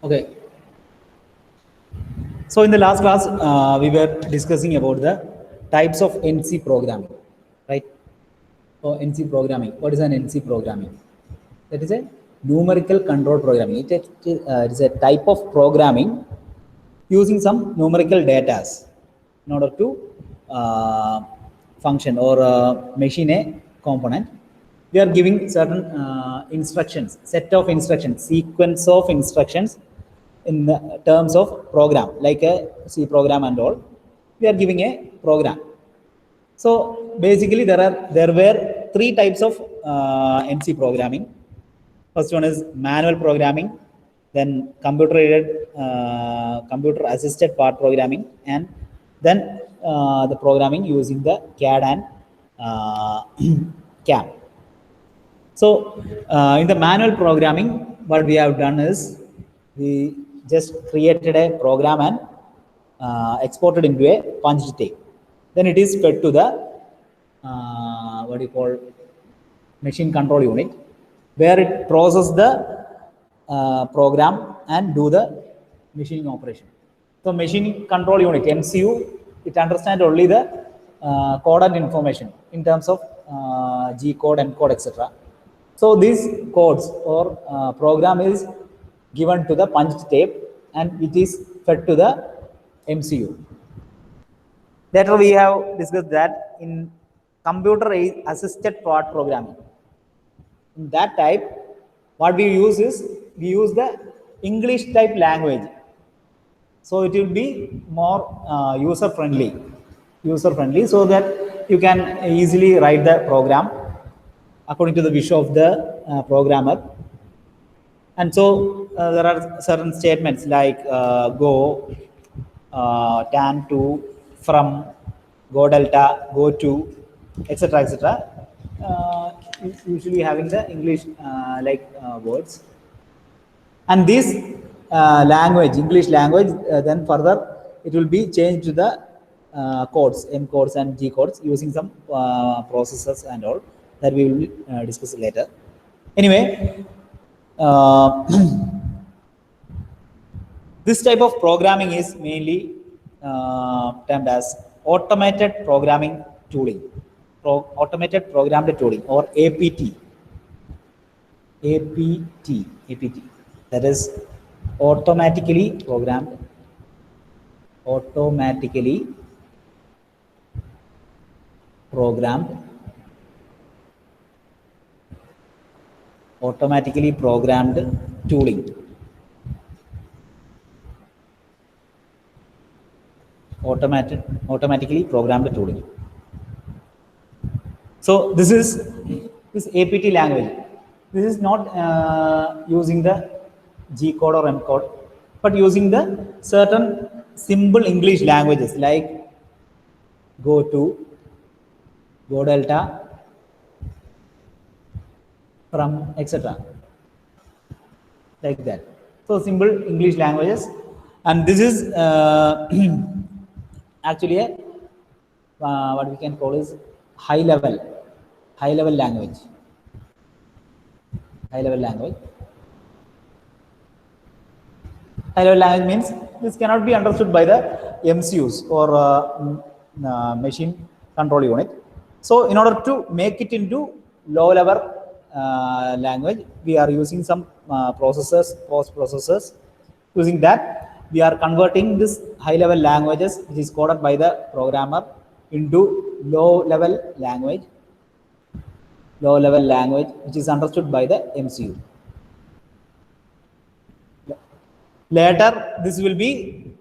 Okay. So in the last class, we were discussing about the types of NC programming, right? So NC programming. What is an NC programming? That is a numerical control programming. It is a type of programming using some numerical data in order to function or machine a component. We are giving certain instructions, set of instructions, sequence of instructions in the terms of program, like a C program and all. We are giving a program. So basically, there were three types of NC programming. First one is manual programming, then computer assisted part programming, and then the programming using the CAD and CAM. So in the manual programming, what we have done is we just created a program and exported into a punched tape. Then it is fed to the what do you call machine control unit, where it processes the program and do the machining operation. So machine control unit, MCU, it understands only the coded information in terms of G code, M code, etc. So these codes or program is given to the punched tape and it is fed to the MCU. Later we have discussed that in computer assisted part programming. In that type, what we use is we use the English type language. So it will be more user friendly so that you can easily write the program according to the wish of the programmer. And so there are certain statements like go, tan to, from, go delta, go to, etc. etc. Usually having the English words. And this language, English language, then further it will be changed to the codes, M codes and G codes using some processes and all that we will discuss later. Anyway, this type of programming is mainly termed as automated programming tooling, automated programmed tooling, or APT. APT. That is automatically programmed tooling. Automatically programmed tooling. So this is this APT language. This is not using the G code or M code, but using the certain simple English languages like go to, go delta, from, etc. Like that. So simple English languages, and this is actually a what we can call is high level language. High level language means this cannot be understood by the MCUs or machine control unit. So in order to make it into low level language, we are using some post processors. Using that, we are converting this high level languages, which is coded by the programmer, into low level language, which is understood by the MCU. Later, this will be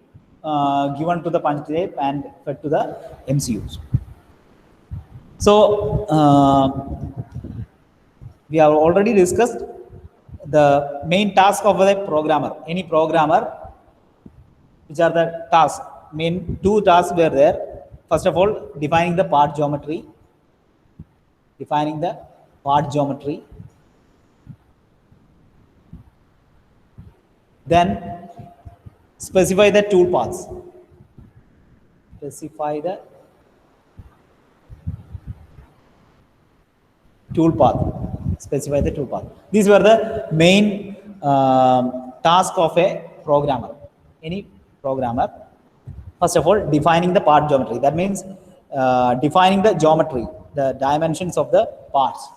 given to the punch tape and fed to the MCUs. So we have already discussed the main task of the programmer. Any programmer, which are the tasks? Main two tasks were there. First of all, defining the part geometry. Then specify the tool paths. tool path. Specify the tool path. These were the main task of a programmer. Any programmer. First of all, defining the part geometry. That means defining the geometry, the dimensions of the parts.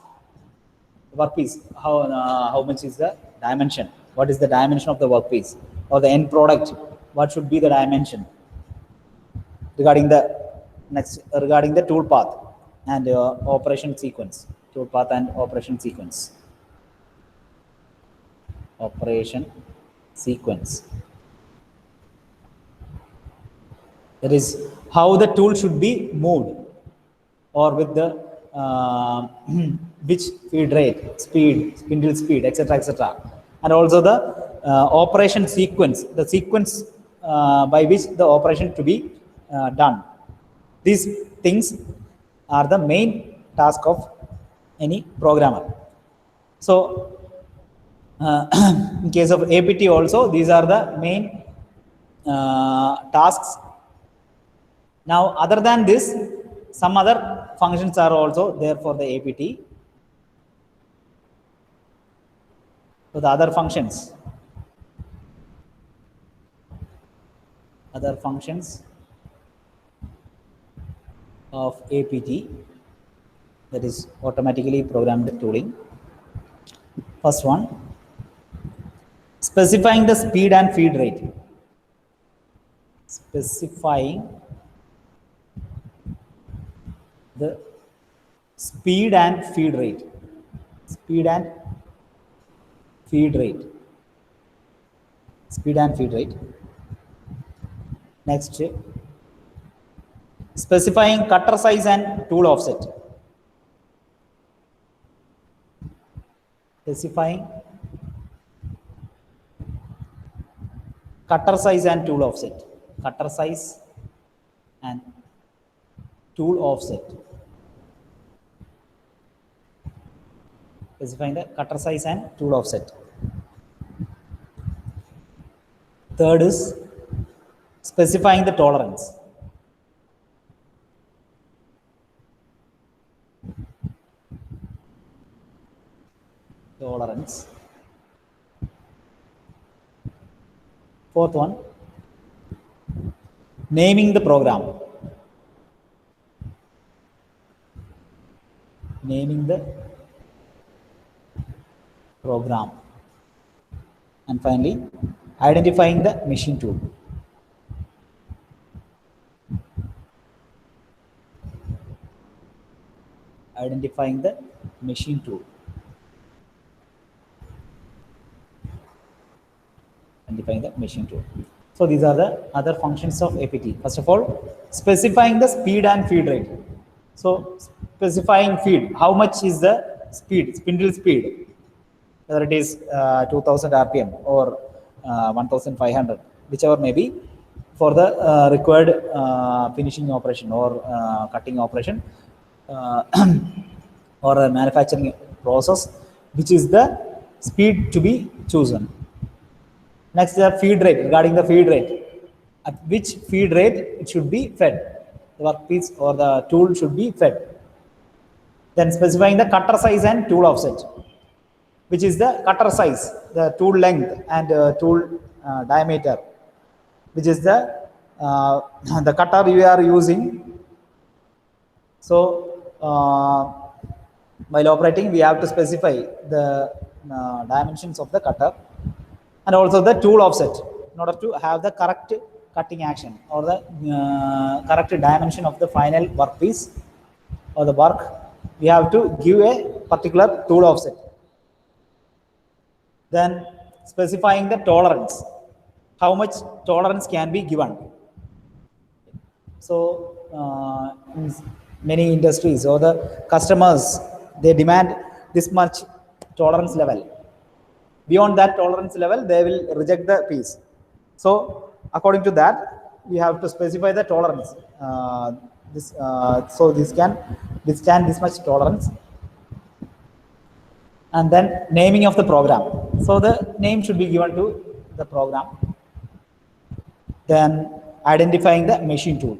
Workpiece. How much is the dimension? What is the dimension of the workpiece or the end product? What should be the dimension? Regarding the tool path and operation sequence. Tool path and operation sequence. Operation sequence. That is how the tool should be moved, or with the which feed rate, speed, spindle speed, etc., etc. And also the operation sequence, the sequence by which the operation to be done. These things are the main task of any programmer. So in case of APT also, these are the main tasks. Now, other than this, some other functions are also there for the APT. So the other functions of APT, that is automatically programmed tooling. First one, specifying the speed and feed rate. Specifying the speed and feed rate. Speed and feed rate. Speed and feed rate. Next, specifying cutter size and tool offset. Specifying cutter size and tool offset. Cutter size and tool offset. Specifying the cutter size and tool offset. Third is specifying the tolerance. Tolerance. Fourth one, naming the program. Naming the program. And finally, identifying the machine tool. Identifying the machine tool. Identifying the machine tool. So these are the other functions of APT. First of all, specifying the speed and feed rate. So specifying feed, how much is the speed, spindle speed, whether it is 2000 RPM or 1500, whichever may be, for the required finishing operation or cutting operation or a manufacturing process, which is the speed to be chosen. Next, the feed rate. Regarding the feed rate, at which feed rate it should be fed, the workpiece or the tool should be fed. Then specifying the cutter size and tool offset, which is the cutter size, the tool length and tool diameter, which is the cutter you are using. So while operating, we have to specify the dimensions of the cutter and also the tool offset in order to have the correct cutting action or the correct dimension of the final workpiece or the work. We have to give a particular tool offset. Then specifying the tolerance, how much tolerance can be given. So in many industries or the customers, they demand this much tolerance level. Beyond that tolerance level, they will reject the piece. So according to that, we have to specify the tolerance. So this can withstand this much tolerance. And then naming of the program. So the name should be given to the program. Then identifying the machine tool,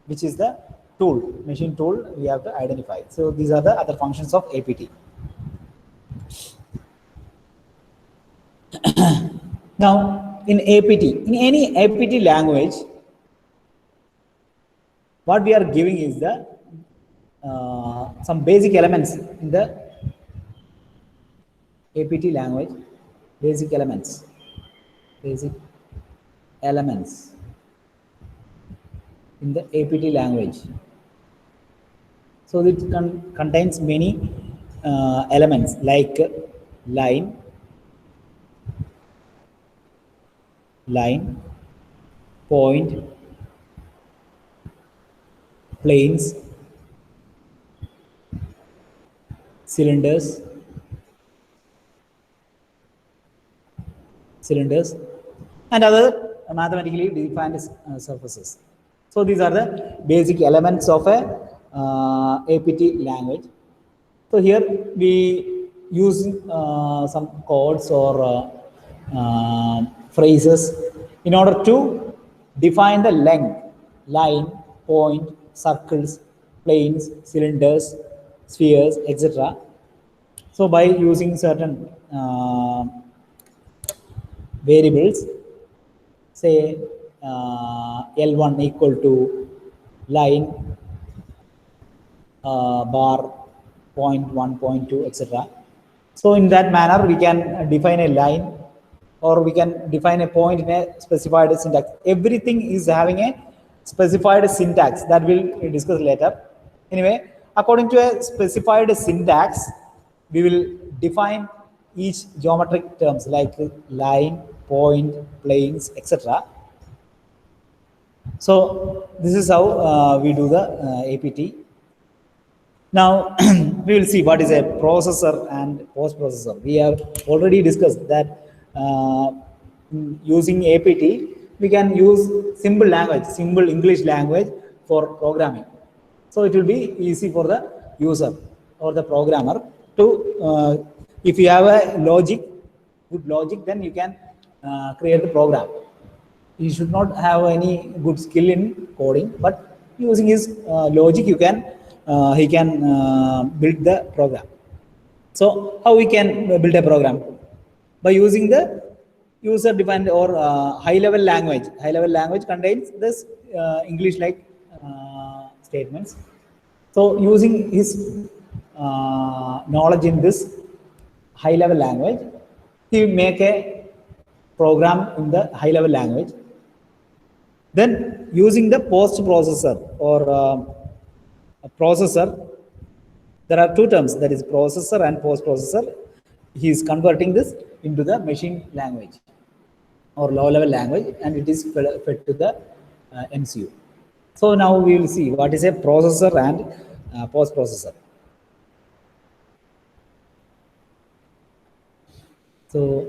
which is the machine tool we have to identify. So these are the other functions of APT. Now in APT, in any APT language, what we are giving is the some basic elements in the APT language, basic elements in the APT language. So it contains many elements like line, point, planes, cylinders, and other mathematically defined surfaces. So these are the basic elements of a APT language. So here we use some codes or phrases in order to define the length, line, point, circles, planes, cylinders, spheres, etc. So by using certain variables, say L1 equal to line, bar, point 1, point 2, etc. So in that manner, we can define a line or we can define a point in a specified syntax. Everything is having a specified syntax that we'll discuss later. Anyway, according to a specified syntax, we will define each geometric terms like line, point, planes, etc. So this is how we do the APT. Now we will see what is a processor and post-processor. We have already discussed that using APT, we can use simple English language for programming. So it will be easy for the user or the programmer to, if you have a good logic, then you can create the program. You should not have any good skill in coding, but using his logic, he can build the program. So how we can build a program? By using the user defined or high level language. High level language contains this English like statements. So using his knowledge in this high level language, he make a program in the high level language. Then using the post processor or a processor, there are two terms, that is processor and post processor. He is converting this into the machine language or low level language, and it is fed to the MCU. So now we will see what is a processor and post processor. So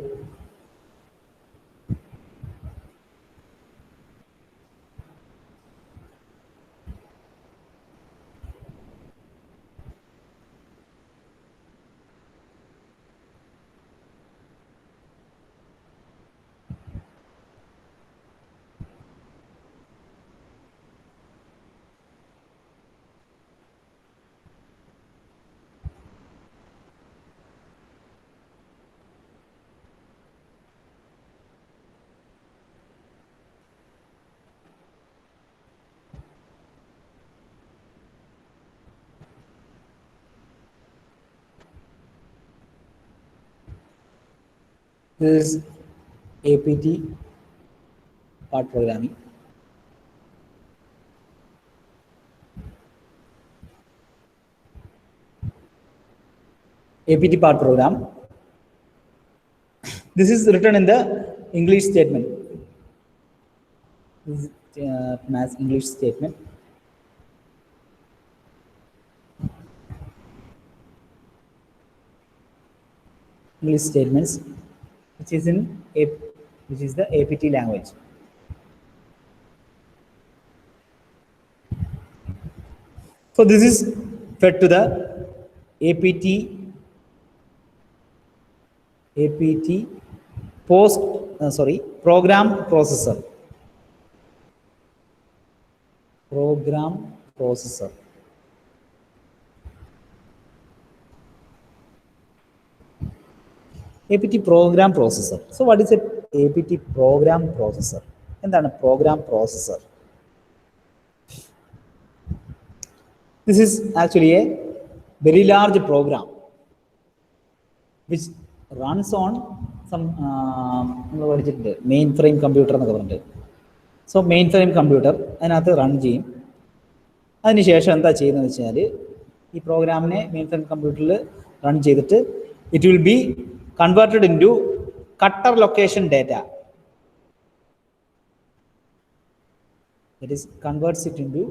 this is APT part programming. APT part program. This is written in the English statement. This is mass English statement. English statements, which is the APT language. So this is fed to the APT program processor. Program processor. APT program processor. So what is a APT program processor? എന്താണ് program processor? This is actually a very large program which runs on some mainframe computer. So mainframe computer അതിനകത്ത് run ചെയ്യും. അതിനുശേഷം എന്താ ചെയ്യുന്നത് വെച്ചാൽ ഈ പ്രോഗ്രാമിനെ mainframe computerൽ run ചെയ്തിട്ട് it will be converted into cutter location data. That is converts it into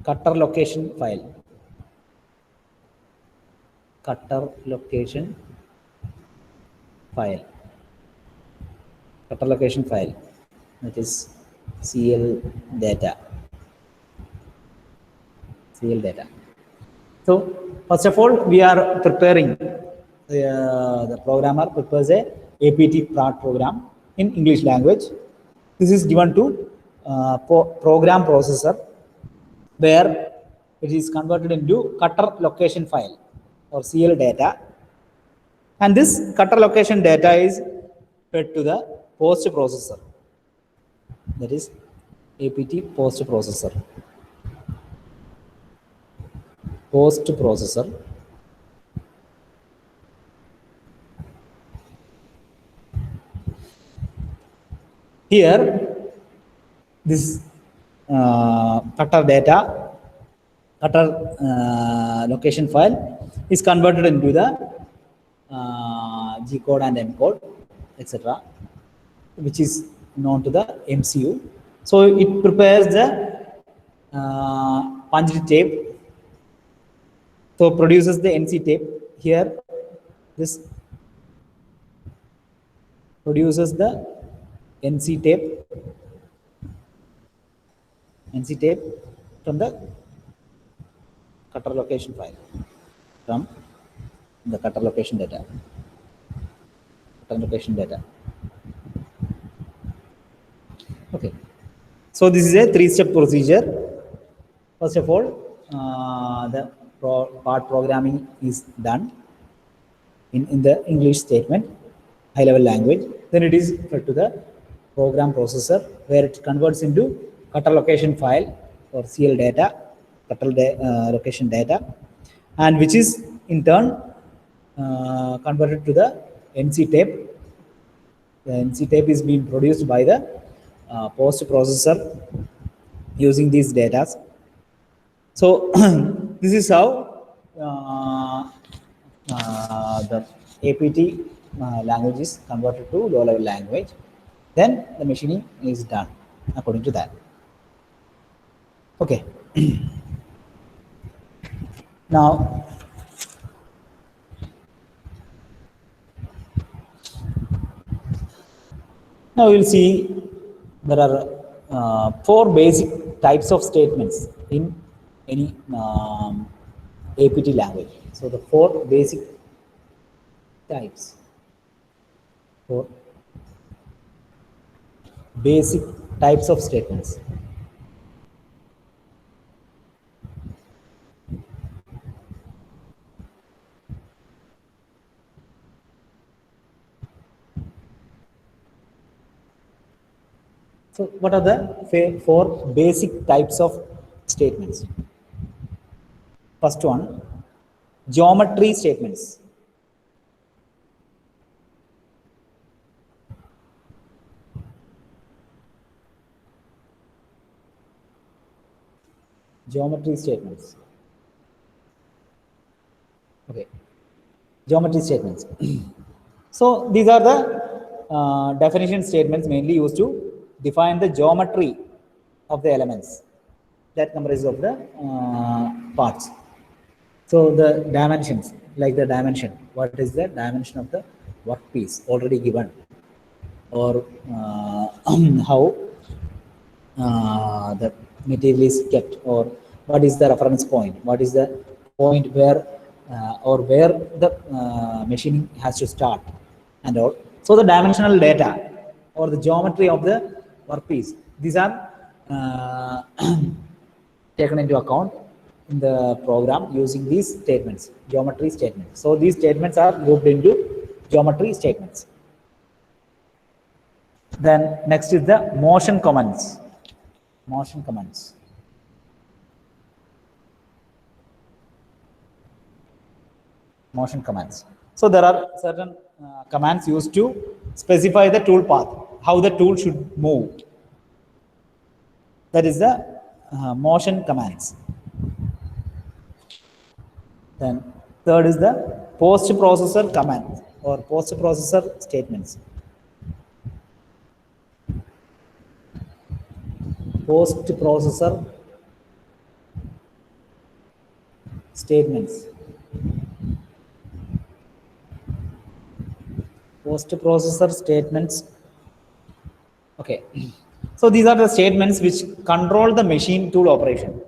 cutter location file. Cutter location file. That is CL data. So first of all, we are preparing the programmer prepares a APT program in English language. This is given to program processor, where it is converted into cutter location file or CL data, and this cutter location data is fed to the post processor, that is APT post processor. Here this cutter location file is converted into the G code and M code, etc., which is known to the MCU. So it prepares the punched tape, so produces the NC tape. Here this produces the NC tape from the cutter location file, from the cutter location data. Okay, so this is a 3-step procedure. First of all, the part programming is done in the English statement, high-level language. Then it is fed to the program processor, where it converts into cutter location file or CL data, location data, and which is in turn converted to the NC tape. The NC tape is being produced by the post processor using these data. So this is how the APT language is converted to low-level language. Then the machining is done according to that. Okay. Now we will see there are 4 basic types of statements in any APT language. So the 4 basic types. 4 basic types of statements. So what are the 4 basic types of statements? First one, geometry statements. Okay, geometry statements. So these are the definition statements mainly used to define the geometry of the elements that comprise of the parts. So the dimensions, like the dimension, what is the dimension of the workpiece already given, or how the material is kept, or what is the reference point, what is the point where or where the machining has to start and all. So the dimensional data or the geometry of the workpiece, these are taken into account in the program using these statements, geometry statements. So these statements are grouped into geometry statements. Then next is the motion commands. Motion commands. Motion commands. So there are certain commands used to specify the tool path, how the tool should move. That is the motion commands. Then third is the post-processor commands or post-processor statements. Post-processor statements. Post-processor statements. Okay. So these are the statements which control the machine tool operation.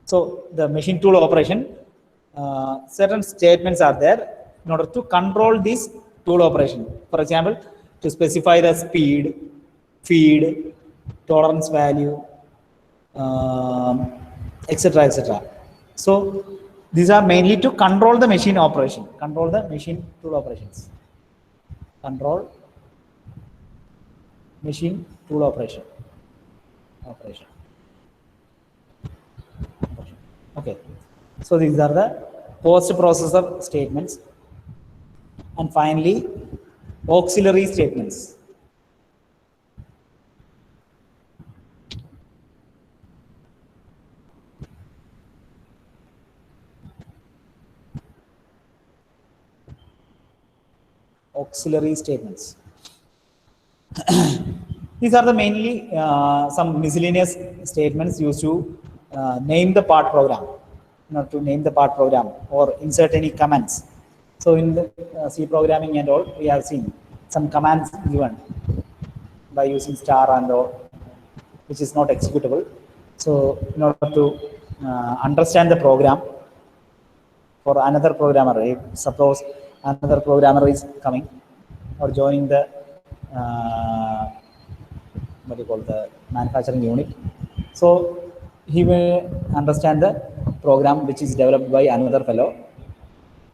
So the machine tool operation, certain statements are there in order to control this tool operation. For example, to specify the speed, feed, tolerance value, etc., etc. So these are mainly to control the machine operation, control the machine tool operations, control machine tool operation. Okay, so these are the post-processor statements, and finally auxiliary statements. Auxiliary statements. These are the mainly some miscellaneous statements used to name the part program, to name the part program or insert any commands. So in the C programming and all, we have seen some commands given by using star and all, which is not executable. So in order to understand the program for another programmer, if suppose another programmer is coming or joining the what you call the manufacturing unit, so he will understand the program which is developed by another fellow.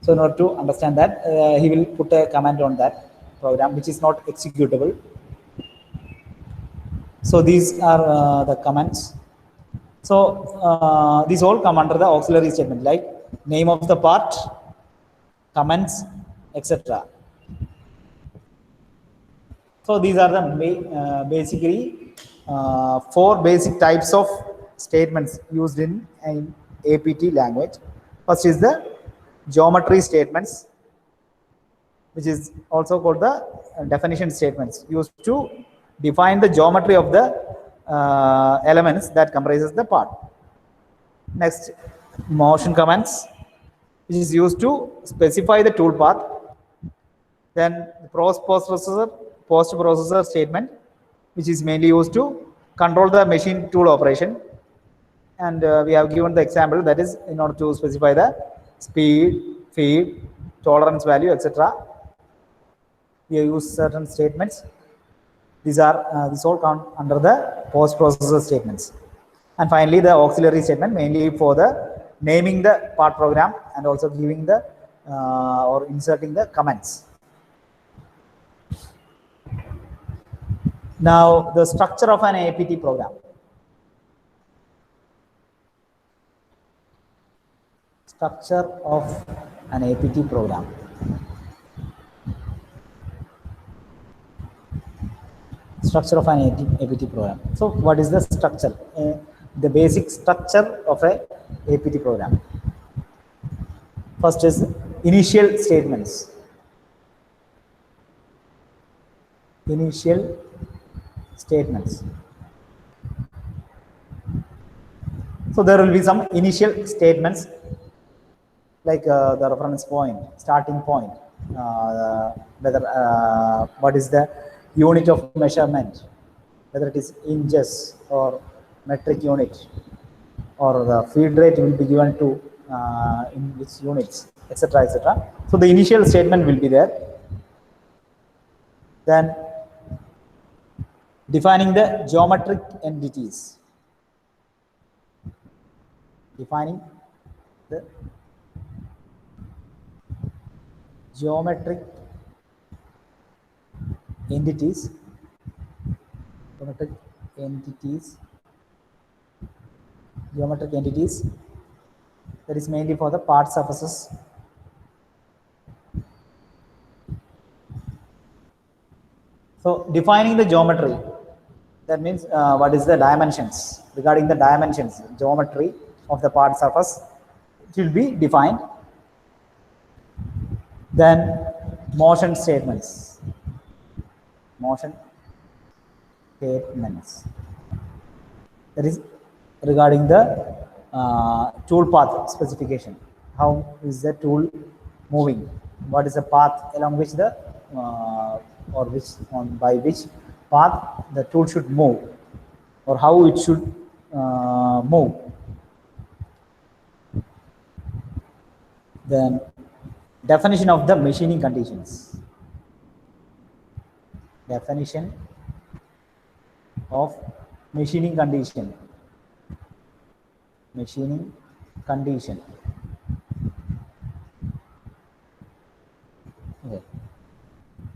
So in order to understand that, he will put a command on that program which is not executable. So these are the commands. So these all come under the auxiliary statement, like name of the part, commands, etc. So these are the basically 4 basic types of statements used in an APT language. First is the geometry statements, which is also called the definition statements, used to define the geometry of the elements that comprises the part. Next, motion commands, which is used to specify the tool path. Then post-processor statement, which is mainly used to control the machine tool operation. And we have given the example, that is in order to specify the speed, feed, tolerance value, etc. We use certain statements. These all come under the post-processor statements. And finally, the auxiliary statement, mainly for the naming the part program and also giving the or inserting the comments. Now, the structure of an APT program. Structure of an APT program. Structure of an APT program. So, what is the structure? The basic structure of a APT program. First is initial statements. Initial statements. So there will be some initial statements like the reference point, starting point, whether what is the unit of measurement, whether it is inches or metric unit, or the feed rate will be given to in which units, etc., etc. So the initial statement will be there. Then defining the geometric entities. Defining the geometric entities. Geometric entities. Geometric entities. That is mainly for the part surfaces. So defining the geometry, that means what is the dimensions, regarding the dimensions, geometry of the part surface, it will be defined. Then motion statements, that is regarding the tool path specification. How is the tool moving? What is the path along which the or which by which path the tool should move, or how it should move. Then definition of the machining conditions. Definition of machining condition. Machining condition. Okay.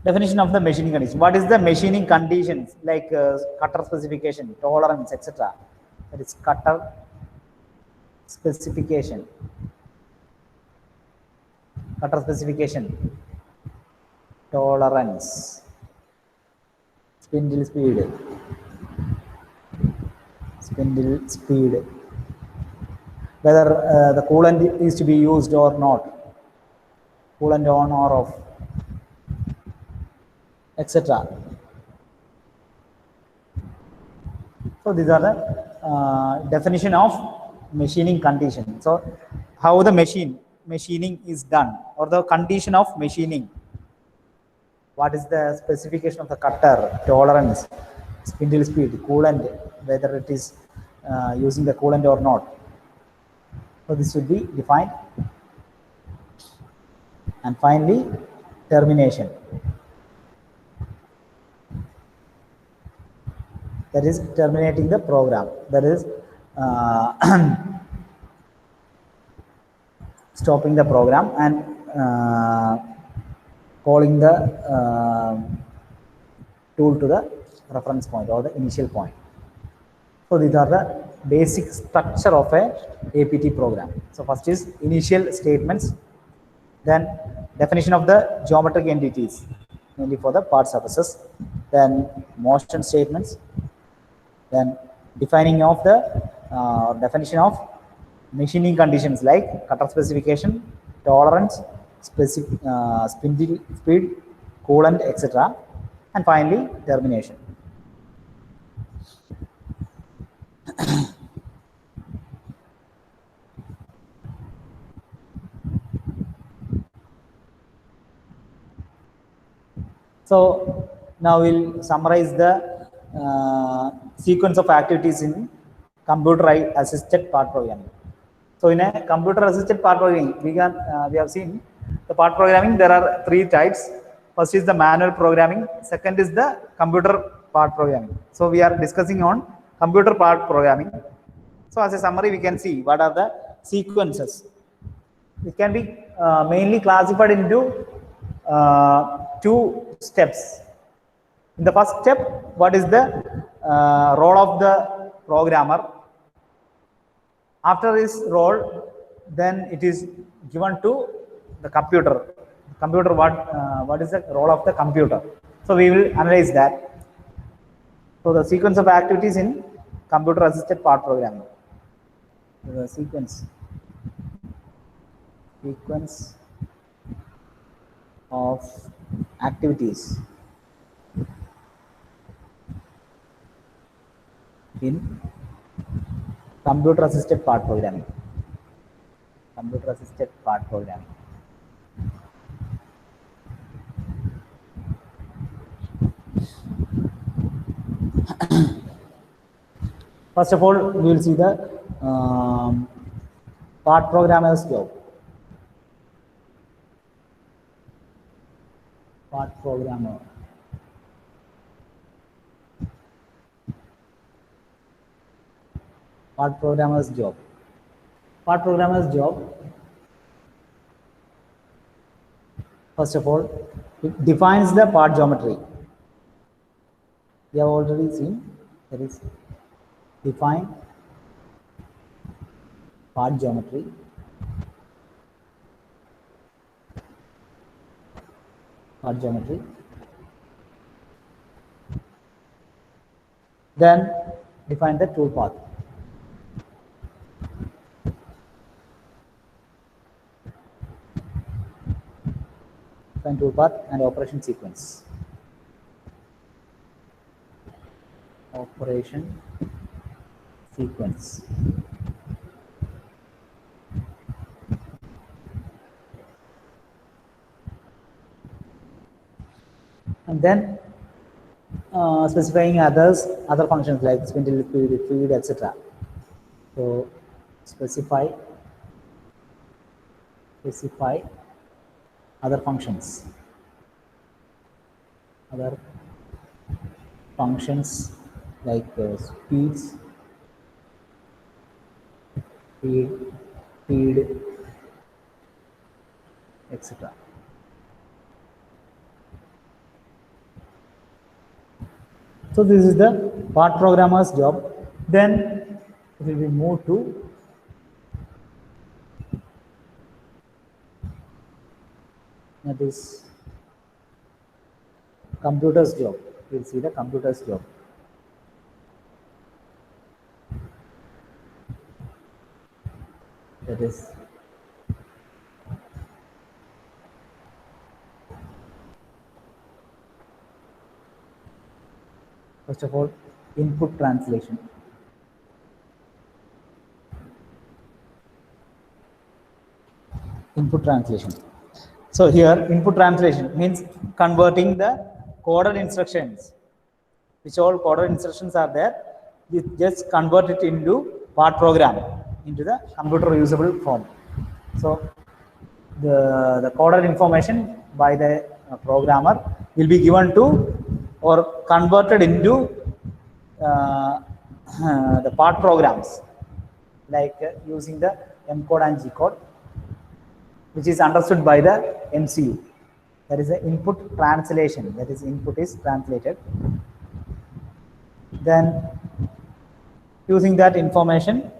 Definition of the machining condition. What is the machining conditions? Like cutter specification, tolerance, etc. That is cutter specification. Cutter specification, tolerance, spindle speed, whether the coolant is to be used or not, coolant on or off, etc. So these are the definition of machining condition. So how the machining is done, or the condition of machining. What is the specification of the cutter, tolerance, spindle speed, coolant, whether it is using the coolant or not. So this will be defined. And finally, termination. That is terminating the program. That is stopping the program and calling the tool to the reference point or the initial point. So these are the basic structure of a APT program. So first is initial statements, then definition of the geometric entities, mainly for the part surfaces, then motion statements, then defining of the definition of machining conditions like cutter specification, tolerance, spindle speed, coolant, etc. And finally, termination. So now we'll summarize the sequence of activities in computer-assisted part programming. So in a computer-assisted part programming, we have seen the part programming. There are three types. First is the manual programming. Second is the computer part programming. So we are discussing on computer part programming. So as a summary, we can see what are the sequences. It can be mainly classified into two steps. In the first step, what is the role of the programmer? After his role, then it is given to the computer. Computer, what is the role of the computer? So we will analyze that. So the sequence of activities in computer-assisted part programming. The sequence of activities in computer-assisted part programming. Computer-assisted part programming. First of all, we will see the part programmer's job. Part programmer. Part programmer's job. Part programmer's job. First of all, it defines the part geometry. We have already seen that is define part geometry. Part geometry. Then define the tool path. Define tool path and operation sequence. Operation sequence. And then specifying other functions like spindle, feed, etc. So specify other functions. Other functions like speeds, feed, etc. So this is the part programmer's job. Then it will be moved to that is computer's job. We'll see the computer's job. That is first of all input translation. Input translation. So here input translation means converting the coded instructions, which all coded instructions are there, you just convert it into part program, into the computer usable form. So the coded information by the programmer will be given to or converted into the part programs, like using the M code and G code, which is understood by the MCU. That is the input translation. That is, input is translated. Then using that information,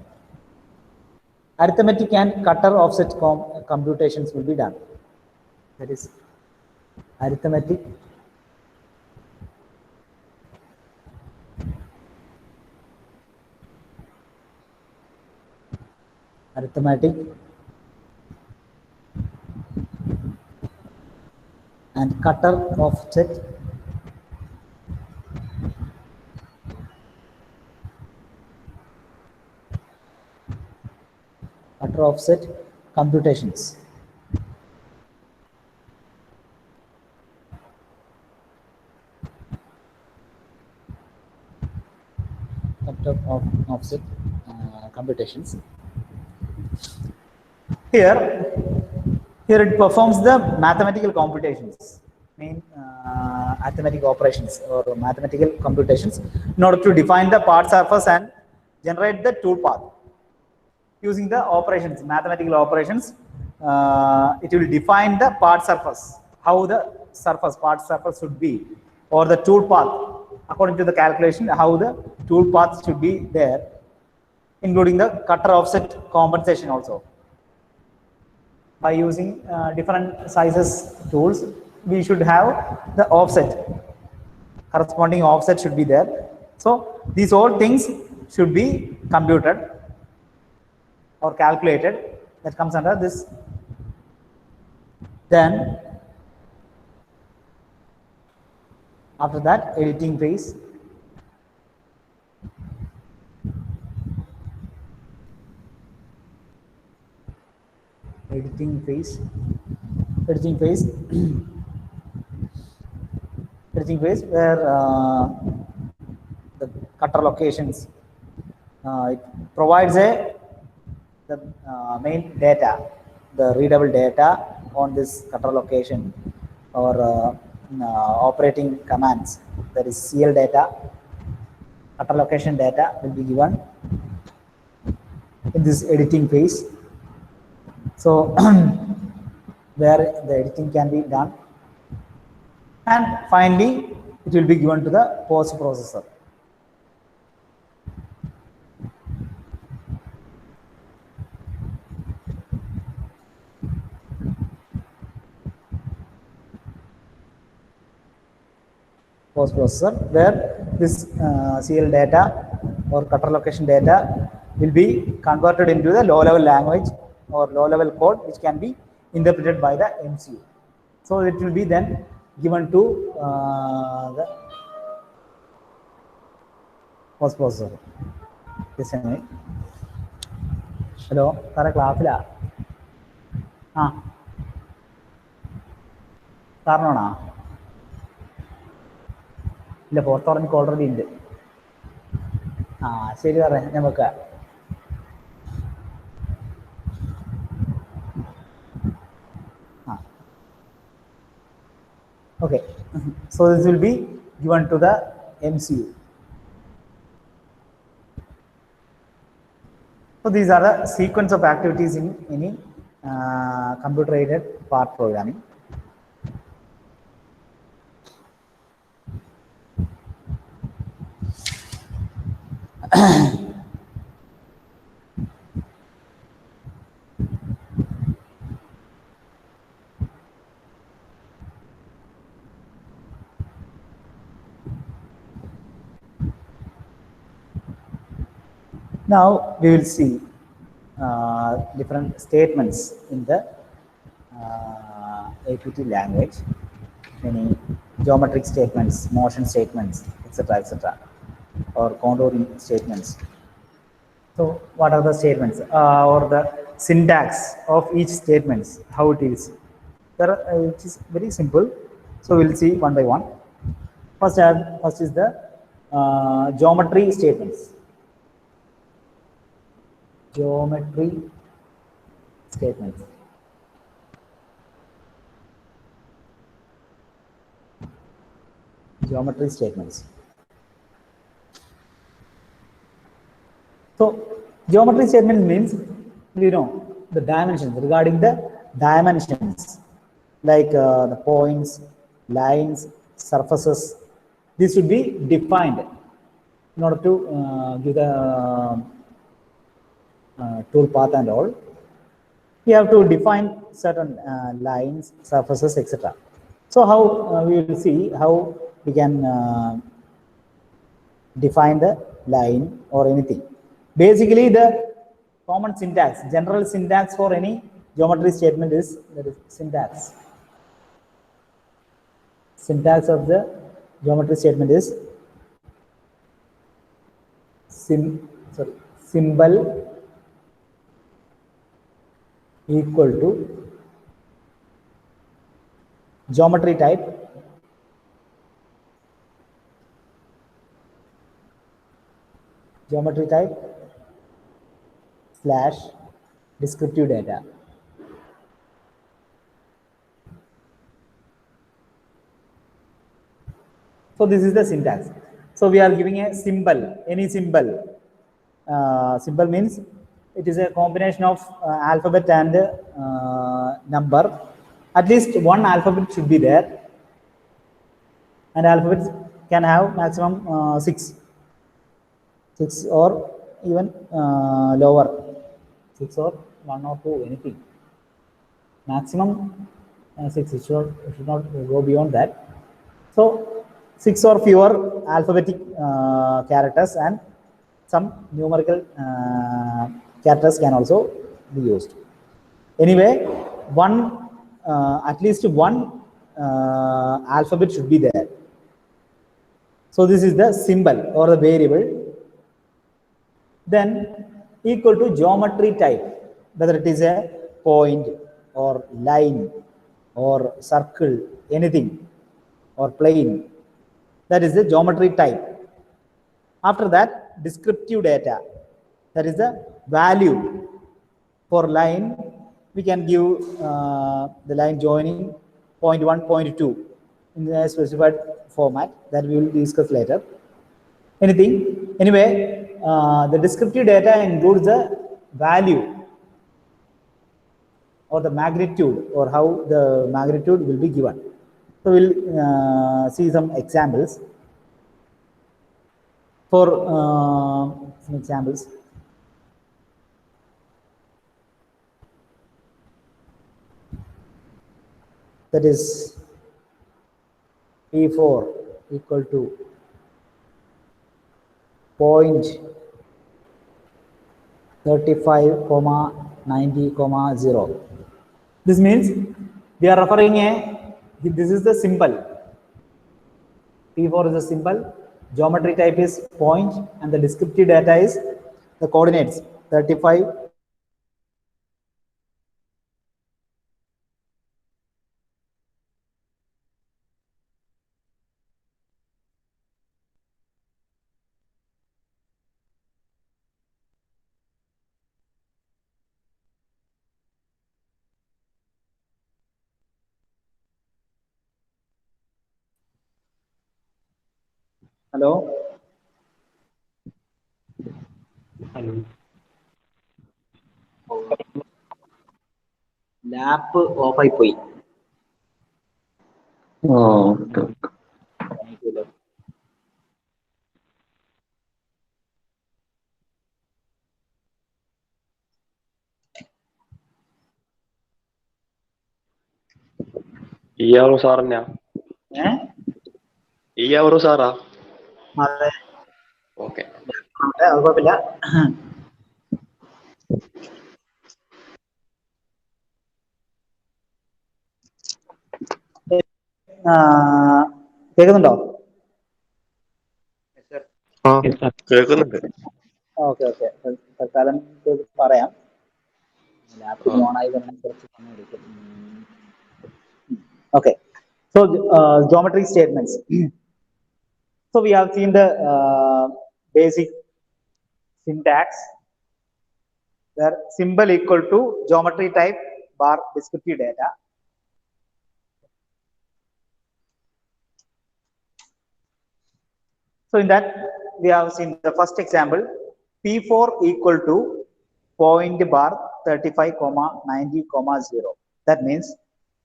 arithmetic and cutter offset computations will be done. That is arithmetic and cutter offset computations. Cutter offset computations. Here it performs the mathematical computations, mean arithmetic operations or mathematical computations in order to define the part surface and generate the tool path. Using the operations, mathematical operations, it will define the part surface, how the part surface should be, or the tool path according to the calculation, how the tool path should be there, including the cutter offset compensation also. By using different sizes tools, we should have the offset, corresponding offset should be there. So these all things should be computed or calculated. That comes under this. Then after that, editing phase. Editing phase where the cutter locations, it provides the main data, the readable data on this cutter location, or operating commands, that is CL data, cutter location data will be given. in this editing phase. So where the editing can be done, and finally it will be given to the post processor. Post processor, where this CL data or cutter location data will be converted into the low level language or low level code, which can be interpreted by the MCU. So it will be then given to the post processor. Hello, Tara class. Tarnona. ഇല്ല പുറത്തിറങ്ങി already ഉണ്ട്. ശരി പറയാം നമുക്ക്. Okay, so this will be given to the MCU. So these are the sequence of activities in any computer-aided part programming. Now we will see different statements in the APT language, many geometric statements, motion statements, etc., or contouring statements. So what are the statements or the syntax of each statements, how it is? It is very simple. So we'll see one by one. First is the geometry statements. Geometry statements. Geometry statements. So geometry statement means, you know, the dimensions, regarding the dimensions, like the points, lines, surfaces. This should be defined in order to give the tool path and all. We have to define certain lines, surfaces, etc. So how we will see how we can define the line or anything. Basically, the common syntax, general syntax for any geometry statement is syntax. Syntax of the geometry statement is symbol equal to geometry type slash descriptive data. So this is the syntax. So we are giving a symbol, any symbol. Symbol means it is a combination of alphabet and number. At least one alphabet should be there, and alphabets can have maximum 6 or even lower, 6 or 1 or 2, anything. Maximum 6. It should not go beyond that. So 6 or fewer alphabetic characters and some numerical characters can also be used. Anyway, at least one alphabet should be there. So this is the symbol or the variable. Then equal to geometry type, whether it is a point or line or circle, anything, or plane. That is the geometry type. After that, descriptive data, that is the value. For line, we can give the line joining point 1, point 2 in the specified format that we will discuss later. Anything. Anyway, the descriptive data includes the value or the magnitude, or how the magnitude will be given. So we'll see some examples. For some examples, that is P4 equal to 0.35,90,0. This means we are referring this is the symbol. P4 is a symbol, geometry type is point, and the descriptive data is the coordinates 35. Hello? Hello. Lap off I poi. Oh, ഇയാളോ സാറന്നെയാ? ഇയാളോ സാറാ? അതെ. Okay. അത് കുഴപ്പമില്ല. കേൾക്കുന്നുണ്ടോ? കേൾക്കുന്നുണ്ട്. Okay okay, തൽക്കാലം പറയാം. ലാപ്പ് ഓണായി തന്നെ കുറച്ച് സമയം എടുക്കും. Okay, so geometry statements. So we have seen the basic syntax, where symbol equal to geometry type bar descriptive data. So in that we have seen the first example, P4 equal to point bar 35,90,0. That means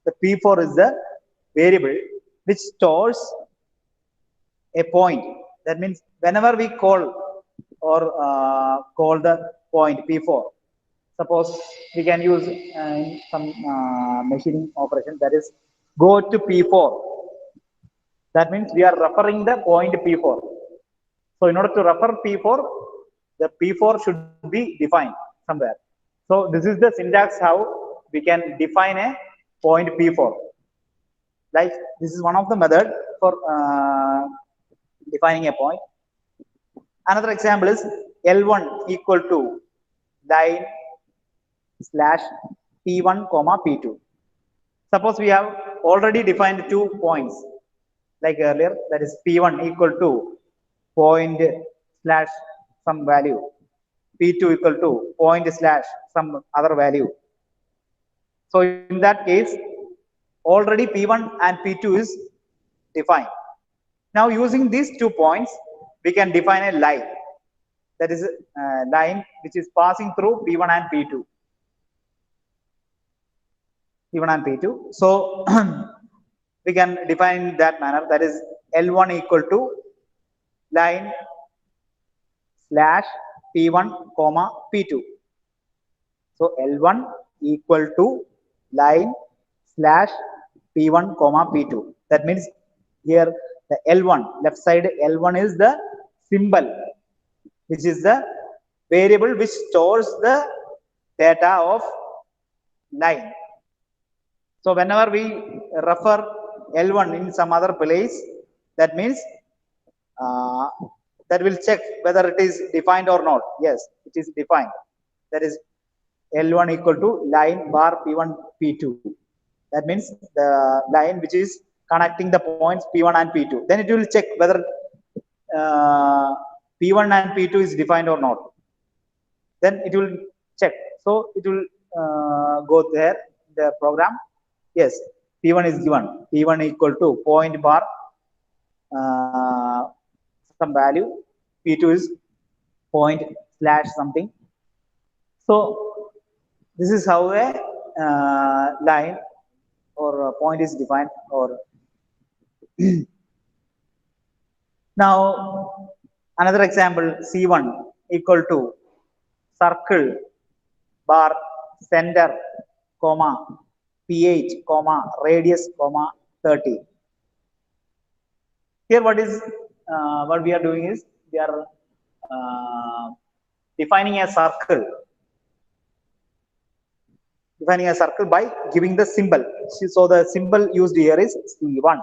the P4 is the variable which stores a point. That means whenever we call or call the point P4, suppose we can use some machining operation, that is go to P4. That means we are referring the point P4. So in order to refer P4, the P4 should be defined somewhere. So this is the syntax how we can define a point P4. Like this is one of the method for defining a point. Another example is L1 equal to line slash P1 comma P2. Suppose we have already defined 2 points like earlier, that is P1 equal to point slash some value, P2 equal to point slash some other value. So in that case, already P1 and P2 is defined. Now using these 2 points, we can define a line. That is a line which is passing through P1 and P2. P1 and P2. So we can define in that manner, that is L1 equal to line slash P1 comma P2. So L1 equal to line slash P1 comma P2. That means here the L1, left side L1 is the symbol, which is the variable which stores the data of line. So whenever we refer L1 in some other place, that means that will check whether it is defined or not. Yes, it is defined. That is L1 equal to line bar P1 P2. That means the line which is connecting the points P1 and P2. Then it will check whether P1 and P2 is defined or not. Then it will check. So it will go there, the program. Yes, P1 is given. P1 equal to point bar some value. P2 is point slash something. So this is how a line or a point is defined. Or now another example, C1 equal to circle bar center comma ph comma radius comma 30. Here what we are doing is we are defining a circle by giving the symbol. So the symbol used here is C1.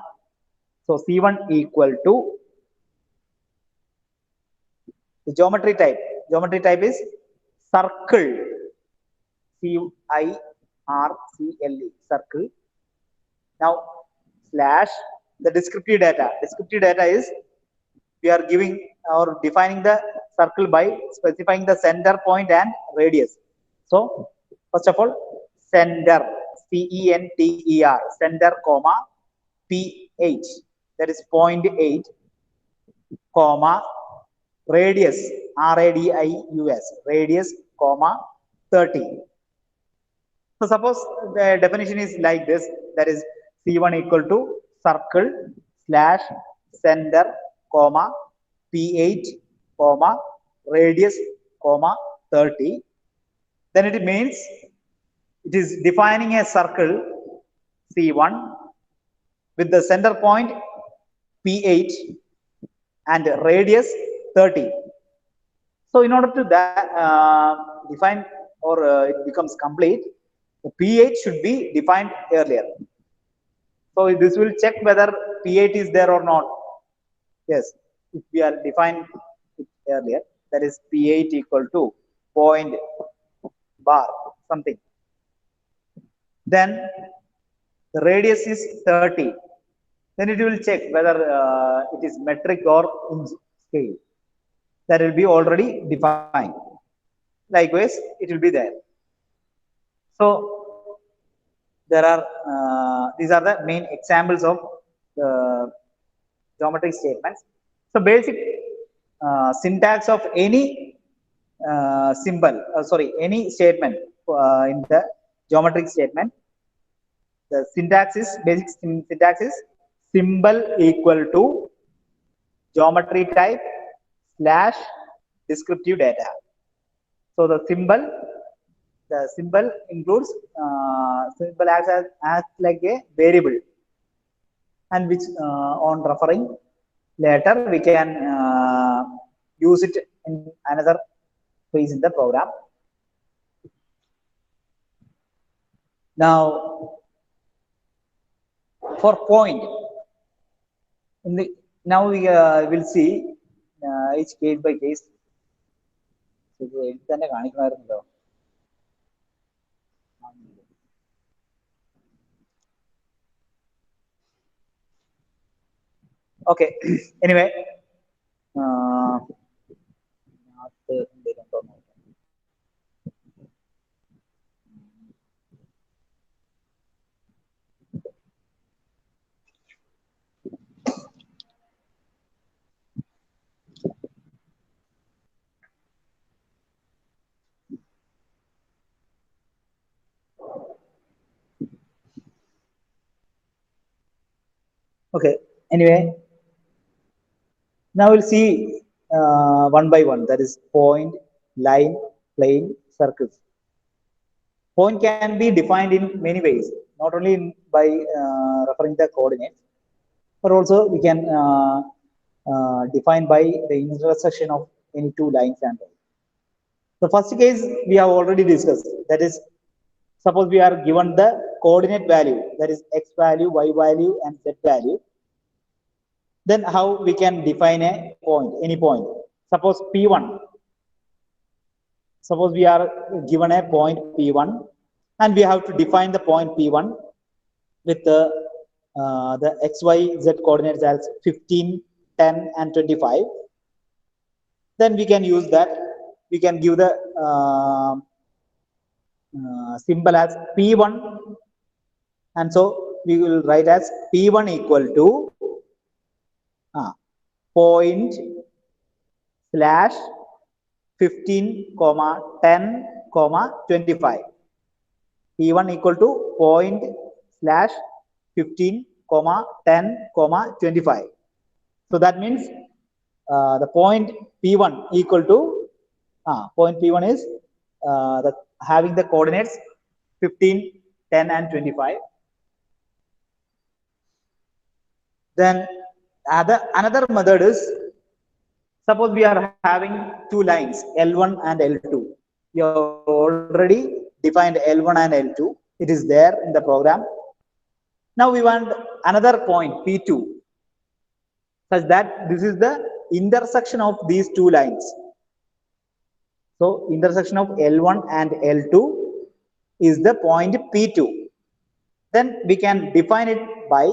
So C1 equal to the geometry type. Geometry type is circle. C-I-R-C-L-E, circle. Now slash the descriptive data. Descriptive data is we are giving or defining the circle by specifying the center point and radius. So first of all, center, C-E-N-T-E-R, center comma P-H, that is 0.8 comma radius, R-A-D-I-U-S, radius comma 30. So suppose the definition is like this, that is C1 equal to circle slash center comma P8 comma radius comma 30. Then it means it is defining a circle C1 with the center point P8 and radius 30. So in order to define or it becomes complete, the P8 should be defined earlier. So this will check whether P8 is there or not. Yes, if we are defined it earlier, that is P8 equal to point bar something. Then the radius is 30. Then it will check whether it is metric or inch scale. That will be already defined. Likewise, it will be there. So there are these are the main examples of the geometric statements. So basic syntax of any any statement in the geometric statement. The basic syntax is symbol equal to geometry type slash descriptive data. So the symbol includes symbol acts as like a variable, and which on referring later we can use it in another phase in the program. Now for point now we will see each case by case. Okay. Anyway, okay. Anyway, now we'll see one by one. That is point, line, plane, circles. Point can be defined in many ways, not only by referring the coordinates, but also we can define by the intersection of any two lines and lines. The first case we have already discussed. That is, suppose we are given the coordinate value, that is x value, y value, and z value. Then how we can define a point, any point? Suppose P1. Suppose we are given a point P1, and we have to define the point P1 with the x, y, z coordinates as 15, 10, and 25. Then we can use that. We can give the symbol as P1, and so we will write as P1 equal to point slash 15 comma 10 comma 25. P1 equal to point slash 15 comma 10 comma 25. So that means the point P1 equal to point P1 is having the coordinates 15, 10 and 25. Then another method is, suppose we are having two lines L1 and L2. We have already defined L1 and L2. It is there in the program. Now we want another point P2, such that this is the intersection of these two lines. So intersection of L1 and L2 is the point P2. Then we can define it by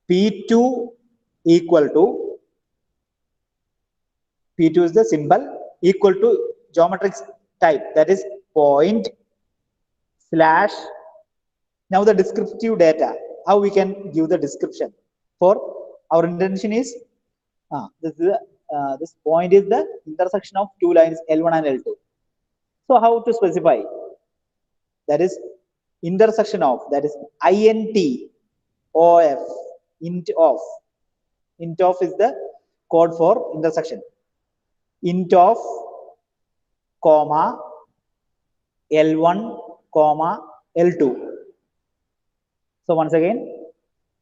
P2 equal to, P2 is the symbol, equal to geometric type, that is point slash. Now the descriptive data, how we can give the description. For our intention is this point is the intersection of two lines L1 and L2. So how to specify? That is intersection of, that is int of, int of. Int of is the code for intersection. Int of comma L1 comma L2. So once again,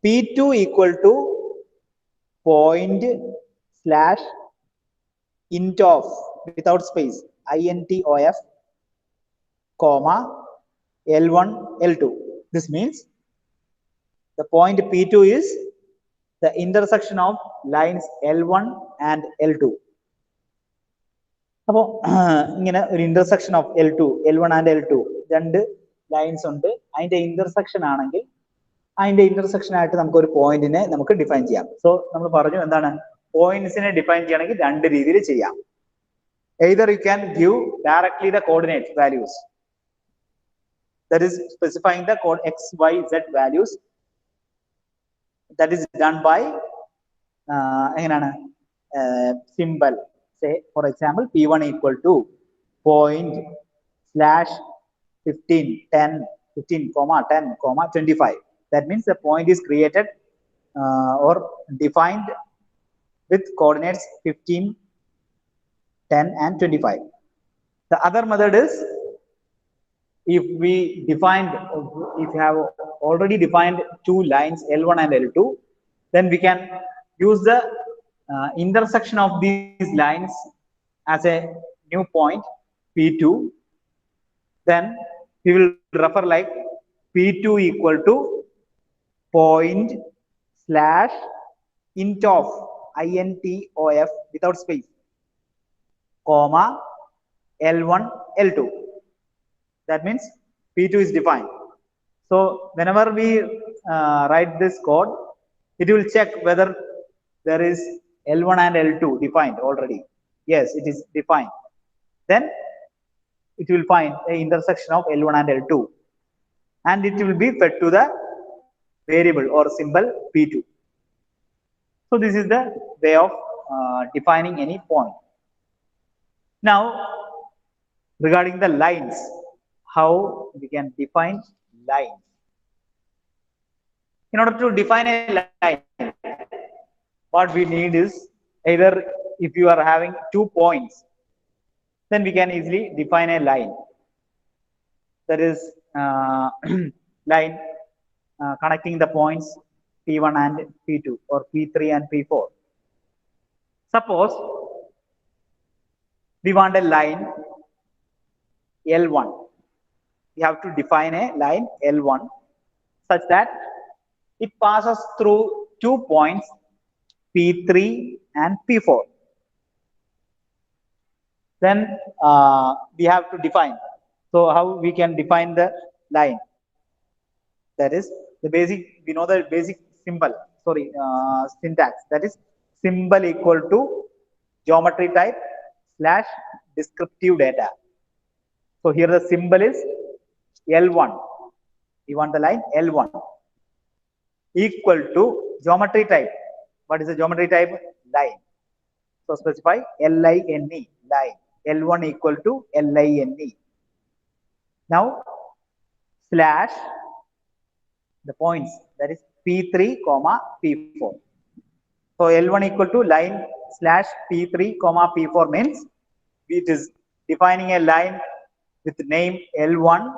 P2 equal to point slash int of, without space, int of comma L1 L2. This means the point P2 is the intersection of lines L1 and L2. അപ്പോൾ ഇങ്ങനെ ഒരു intersection of L1 and L2 രണ്ട് lines ഉണ്ട്. അതിന്റെ intersection ആണെങ്കിൽ അതിന്റെ intersection ആയിട്ട് നമുക്ക് ഒരു പോയിന്റിനെ നമുക്ക് ഡിഫൈൻ ചെയ്യാം. സോ നമ്മൾ പറഞ്ഞു എന്താണ്, പോയിന്റ്സിനെ ഡിഫൈൻ ചെയ്യണമെങ്കിൽ രണ്ട് രീതിയിൽ ചെയ്യാം. Either you can give directly the coordinate values, that is specifying the code x, y, z values. That is done by എങ്ങനെയാണ് symbol. Say for example P1 equal to point slash 15 comma 10 comma 25. That means the point is created or defined with coordinates 15, 10 and 25. The other method is, if we have already defined two lines L1 and L2, then we can use the intersection of these lines as a new point P2. Then we will refer like P2 equal to point slash int of without space comma L1 L2. That means P2 is defined. So whenever we write this code, it will check whether there is L1 and L2 defined already. Yes, it is defined. Then it will find the intersection of L1 and L2, and it will be fed to the variable or symbol P2. So this is the way of defining any point. Now regarding the lines, how we can define lines. In order to define a line, what we need is, either if you are having 2 points, then we can easily define a line. That is line connecting the points P1 and P2 or P3 and P4. Suppose we want a line L1. We have to define a line L1 such that it passes through 2 points P3 and P4. Then we have to define. So how we can define the line? That is the basic, we know the basic symbol, syntax. That is symbol equal to geometry type slash descriptive data. So here the symbol is L1. We want the line L1 equal to geometry type. What is the geometry type? Line. So specify LINE, line. L1 equal to LINE. Now slash the points, that is P3 comma P4. So L1 equal to line slash P3 comma P4 means it is defining a line with name L1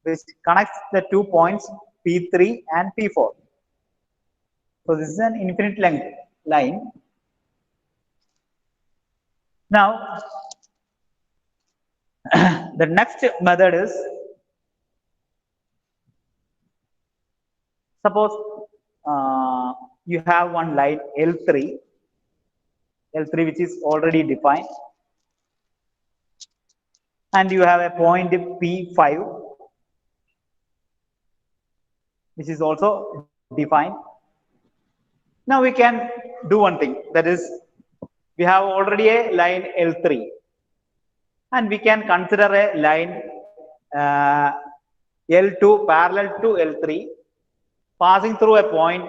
which connects the 2 points P3 and P4. So this is an infinite length line. Now the next method is, suppose you have one line L3 which is already defined, and you have a point P5 which is also defined. Now we can do one thing, that is we have already a line L3 and we can consider a line L2 parallel to L3 passing through a point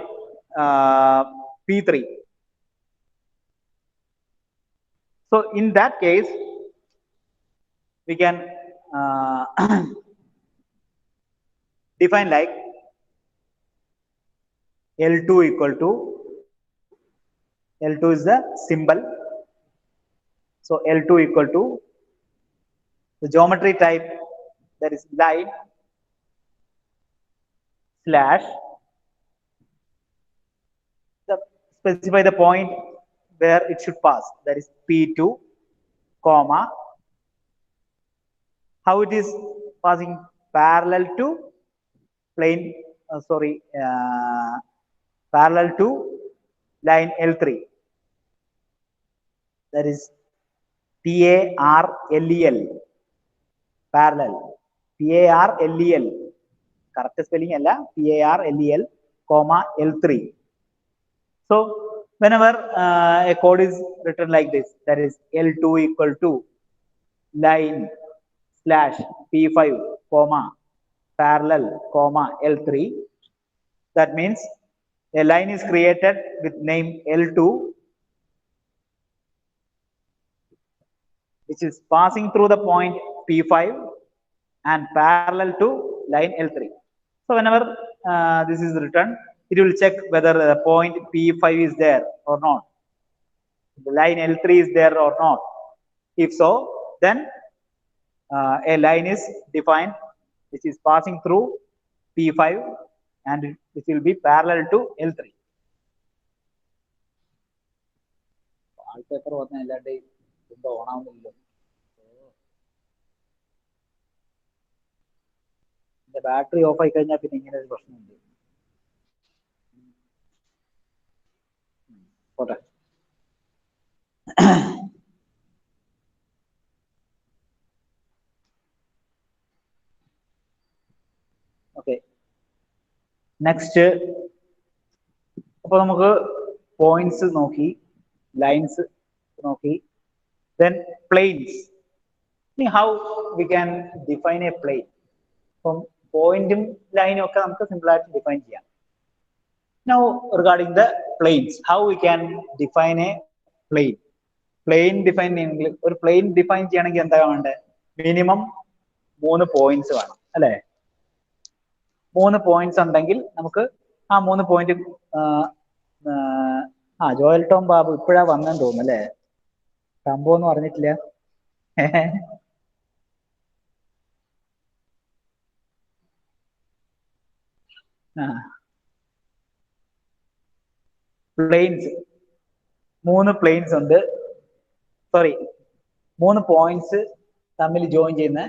P3. So in that case we can define like L2 equal to, L2 is the symbol, so L2 equal to the geometry type, that is line slash specify the point where it should pass, that is P2 comma, how it is passing, parallel to plane parallel to line L3, that is PARLEL, parallel, PARLEL, correct spelling alla, PARLEL comma L3. So whenever a code is written like this, that is L2 equal to line slash P5 comma parallel comma L3, that means a line is created with name L2 which is passing through the point P5 and parallel to line L3. So whenever this is written, it will check whether the point P5 is there or not, the line L3 is there or not. If so, then a line is defined which is passing through P5 and it will be parallel to L3. The battery off ആയി കഴിഞ്ഞാൽ പിന്നെ ഇങ്ങനെ ഒരു പ്രശ്നമുണ്ട്. പോട്ടെ. Okay, next അപ്പോൾ നമുക്ക് points നോക്കി, ലൈൻസ് നോക്കി, then planes. How we can define a plane? From പോയിന്റും ലൈനും ഒക്കെ നമുക്ക് സിമ്പിൾ ആയിട്ട് ഡിഫൈൻ ചെയ്യാം. Now regarding the planes, how we can define a plane? Plane define ചെയ്യണമെങ്കിൽ, ഒരു plane define ചെയ്യണമെങ്കിൽ എന്താ വേണ്ടത്? മിനിമം 3 പോയിന്റ്സ് വേണം അല്ലേ? 3 പോയിന്റ്സ് ഉണ്ടെങ്കിൽ നമുക്ക് ആ 3 പോയിന്റ് ജോയൽ ടോം ബാബു ഇപ്പോഴാ വന്നെന്ന് തോന്നുന്നു അല്ലേ? സംഭവം ഒന്നും അറിഞ്ഞിട്ടില്ല. പ്ലെയിൻസ് 3 പ്ലെയിൻസ് ഉണ്ട്, സോറി 3 പോയിന്റ്സ് തമ്മിൽ ജോയിൻ ചെയ്യുന്ന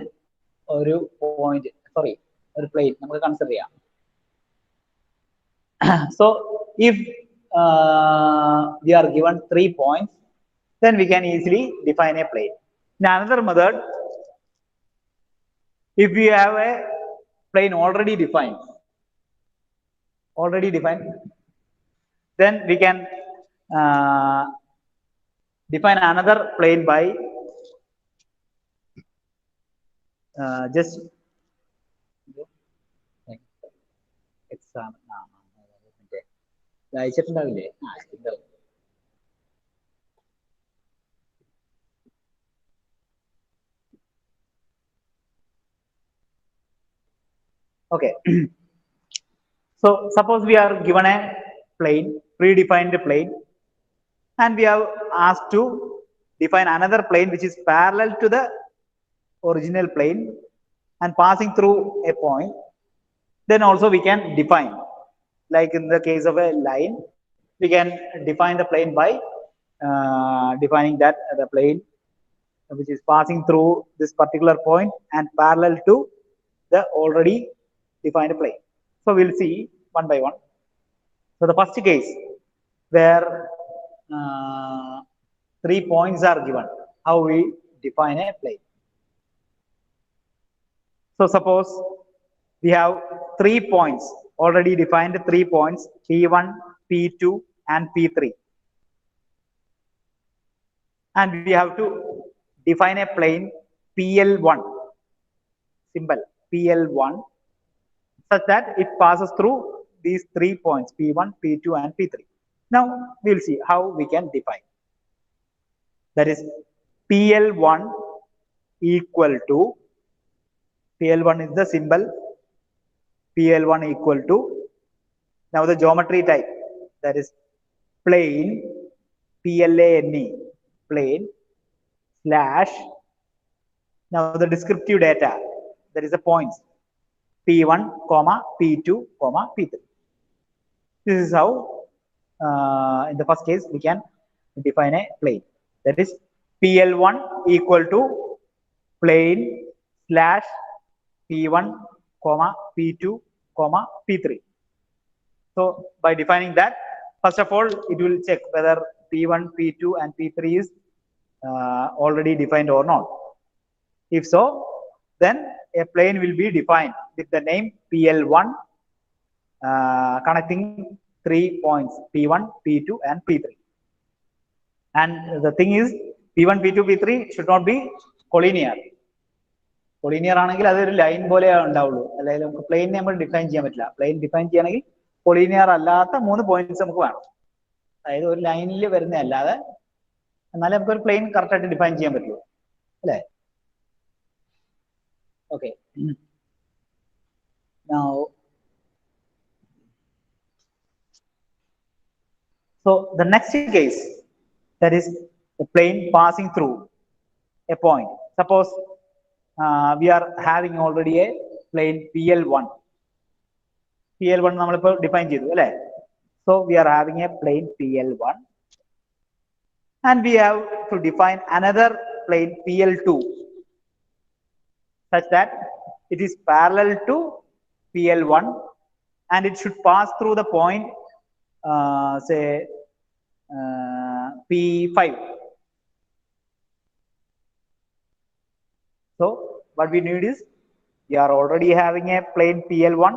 ഒരു പോയിന്റ്, സോറി ഒരു പ്ലെയിൻ നമുക്ക് കൺസിഡർ ചെയ്യാം. So if we are given 3 points, then we can easily define a plane. In another method, if we have a plane already defined, then we can define another plane by just exam. അയച്ചിട്ടുണ്ടാവില്ലേ? Okay. So suppose we are given a plane, predefined plane, and we have asked to define another plane which is parallel to the original plane and passing through a point. Then also we can define, like in the case of a line, we can define the plane by defining that the plane which is passing through this particular point and parallel to the already defined plane. So we'll see one by one. So the first case where 3 points are given, how we define a plane. So suppose we have 3 points, already defined 3 points, P1, P2 and P3. And we have to define a plane PL1, symbol PL1, such that it passes through these 3 points, P1, P2 and P3. Now we'll see how we can define. That is PL1 equal to, PL1 is the symbol, PL1 equal to, now the geometry type, that is plane, PLANE, plane slash, now the descriptive data, that is the points, P1, comma, P2, comma, P3. This is how, in the first case, we can define a plane. That is PL1 equal to plane slash P1, comma, P2, comma, P3. So by defining that, first of all, it will check whether P1, P2 and P3 is already defined or not. If so, then a plane will be defined with the name PL1 connecting 3 points P1, P2 and P3. And the thing is, P1, P2, P3 should not be collinear. Collinear ആണെങ്കിൽ അതൊരു line പോലെ ഉണ്ടാവുള്ളൂ, അല്ലെങ്കിൽ നമുക്ക് plain നമ്മൾ define ചെയ്യാൻ പറ്റില്ല. Plain define ചെയ്യണമെങ്കിൽ കൊളീനിയർ അല്ലാത്ത 3 പോയിന്റ്സ് നമുക്ക് വേണം. അതായത് ഒരു ലൈനിൽ വരുന്ന അല്ലാതെ, എന്നാലേ നമുക്ക് ഒരു പ്ലെയിൻ കറക്റ്റ് ആയിട്ട് ഡിഫൈൻ ചെയ്യാൻ പറ്റുള്ളൂ, അല്ലേ? Okay. Now, so the next case, that is the plane passing through a point. Suppose we are having already a plane PL1. PL1 നമ്മളിപ്പോൾ ഡിഫൈൻ ചെയ്തു, അല്ലേ? So we are having a plane PL1 and we have to define another plane PL2 such that it is parallel to PL1 and it should pass through the point say P5. So what we need is, we are already having a plane PL1,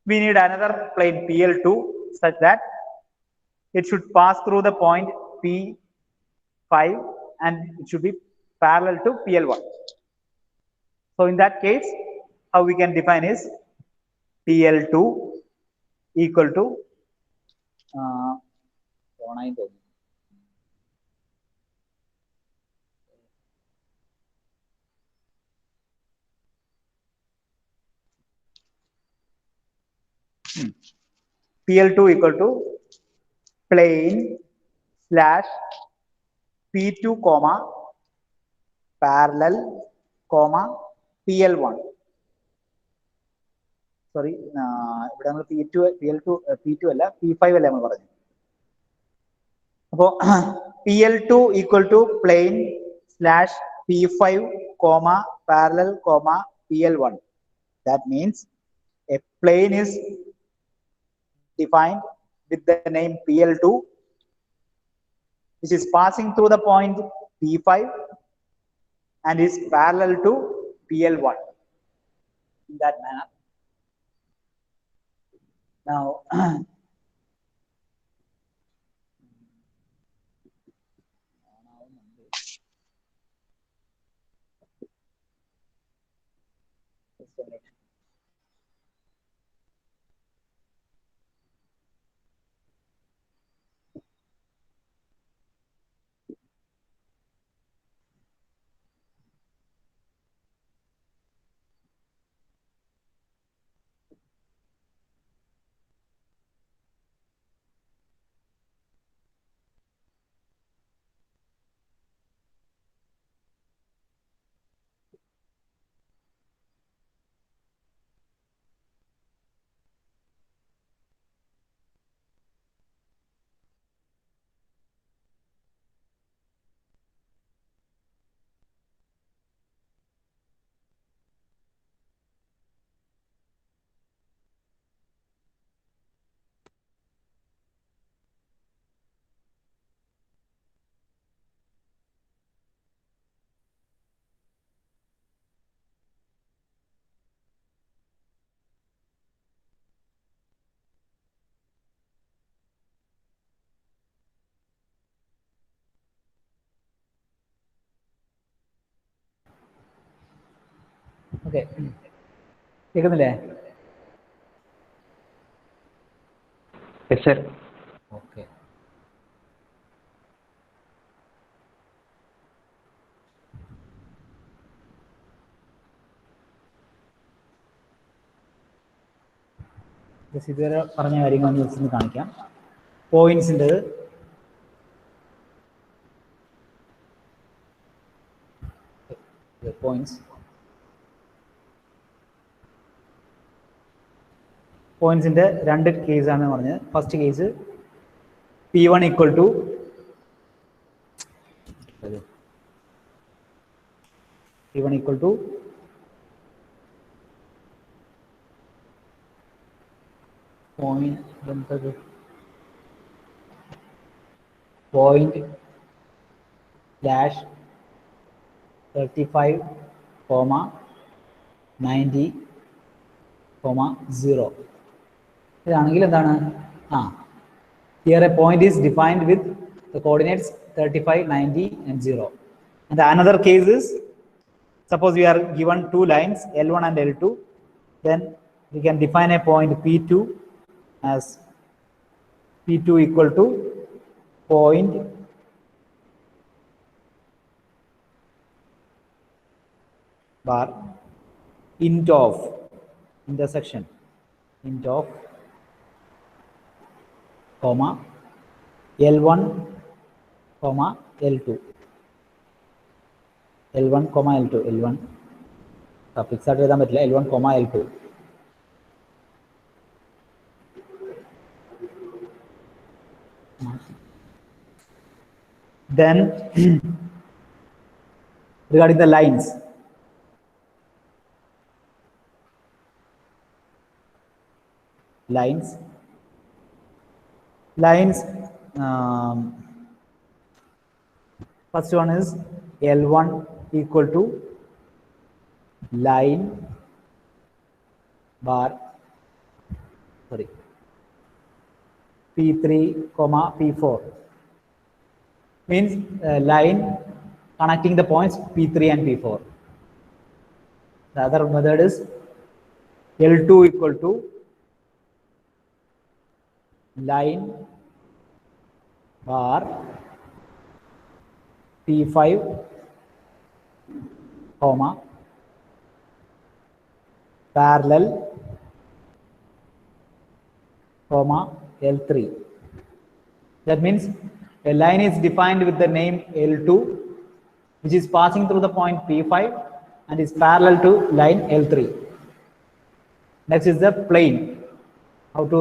we need another plane PL2 such that it should pass through the point P5 and it should be parallel to PL1. So in that case, how we can define is PL2 equal to PL2 equal to plane slash P2 comma parallel comma PL1. Sorry, ഇവിടെ നമ്മൾ P2 അല്ല P5 അല്ല നമ്മൾ പറഞ്ഞു. അപ്പോൾ PL2 equal to plane slash P5 comma parallel comma PL1. That means a plane is defined with the name PL2, which is passing through the point P5 and is parallel to PL1 in that manner. Now, Okay. കേൾക്കുന്നില്ലേ? Yes, sir. Okay. ഇതുവരെ പറഞ്ഞ കാര്യങ്ങൾ ഒന്ന് കാണിക്കാം. പോയിന്റ്സിൻ്റെ പോയിന്റ്സിൻ്റെ രണ്ട് കേസാണ് പറഞ്ഞത്. First case P1 equal to P1 equal to point dash 35, 90, 0. ഇതാണെങ്കിൽ എന്താണ്? Here a point is defined with the coordinates 35, 90 and 0. And the another case is, suppose we are given two lines L1 and L2, then we can define a point P2 as P2 equal to point bar int of intersection int of comma L1 comma L2 L1 comma L2 L1 suffix ആയിട്ട് എഴുതാൻ പറ്റില്ല. L1 comma L2. Then regarding the lines, first one is L1 equal to line bar P3 comma P4 means line connecting the points P3 and P4. The other method is L2 equal to line bar P5 comma parallel comma L3. That means a line is defined with the name L2, which is passing through the point P5 and is parallel to line L3. Next is the plane. How to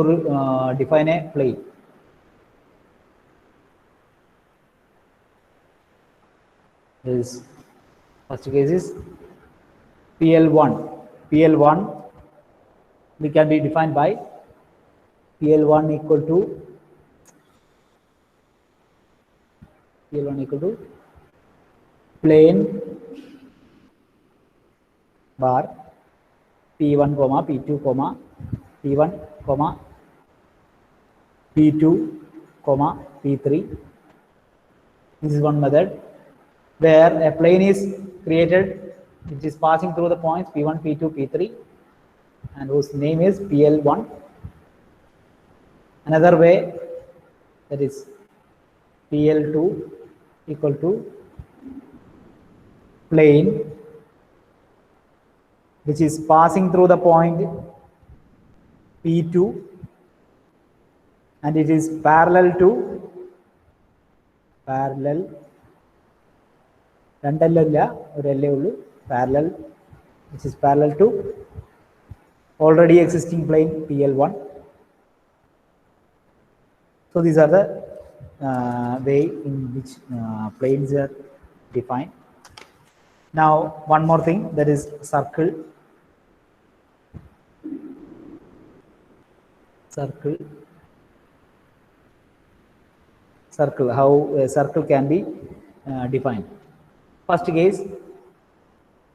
define a plane? This first case is PL1. PL1 we can be defined by PL1 equal to plane bar P1 comma P2 comma P1 comma P2 comma P3. This is one method where a plane is created which is passing through the points P1, P2, P3 and whose name is PL1. Another way, that is PL2 equal to plane which is passing through the point P2 and it is parallel to parallel which is parallel to already existing plane PL1. So these are the way in which planes are defined. Now one more thing, that is circle. How a circle can be defined. First case,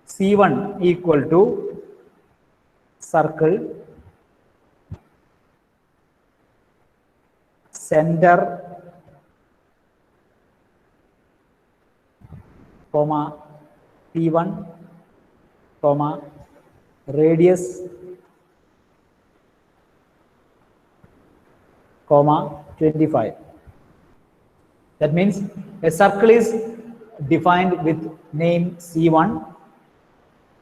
C1 equal to circle center comma P1 comma radius, comma 25. That means a circle is defined with name C1,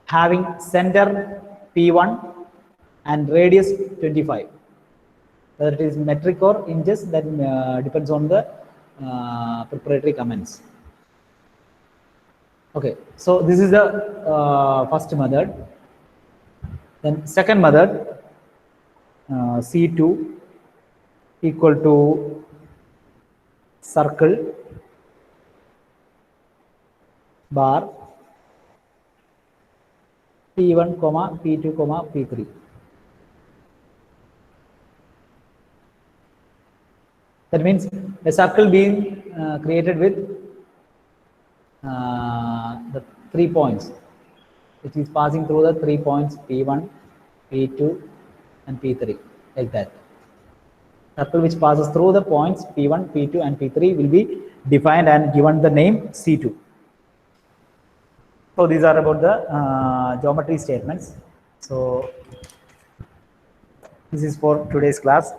having center P1 and radius 25. Whether it is metric or inches, that depends on the preparatory comments. Okay, so this is the first method. Then second method, C2 equal to circle bar P1, P2, P3. That means a circle being created with the 3 points, which is passing through the 3 points P1, P2, and P3, like that. Circle which passes through the points P1, P2, and P3 will be defined and given the name C2. So these are about the geometry statements. So this is for today's class.